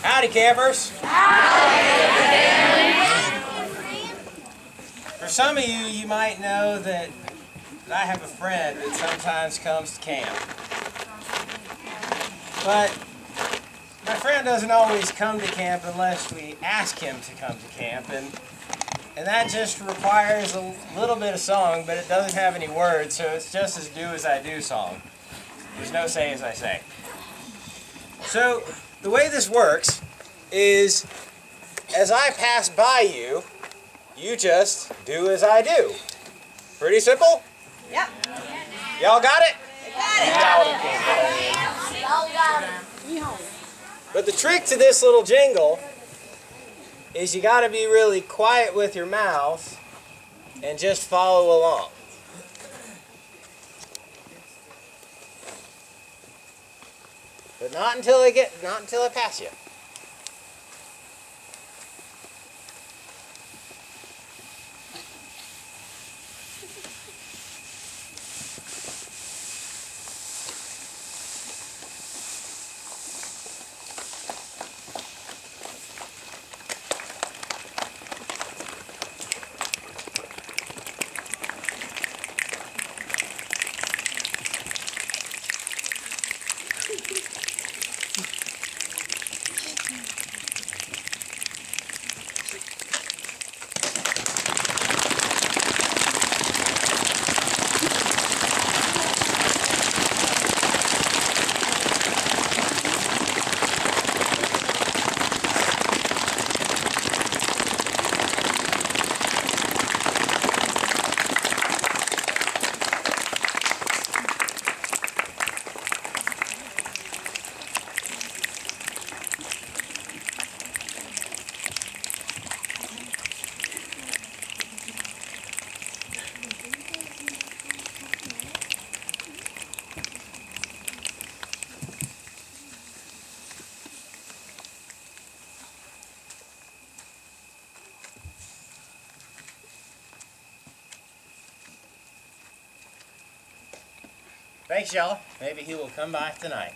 Howdy, campers. For some of you, you might know that I have a friend that sometimes comes to camp. But my friend doesn't always come to camp unless we ask him to come to camp. And that just requires a little bit of song, but it doesn't have any words, so it's just as do as I do song. There's no say as I say. So the way this works is, as I pass by you, you just do as I do. Pretty simple? Yep. Y'all got it? Got it. But the trick to this little jingle is you got to be really quiet with your mouth and just follow along. But not until I pass you. Thanks, y'all. Maybe he will come by tonight.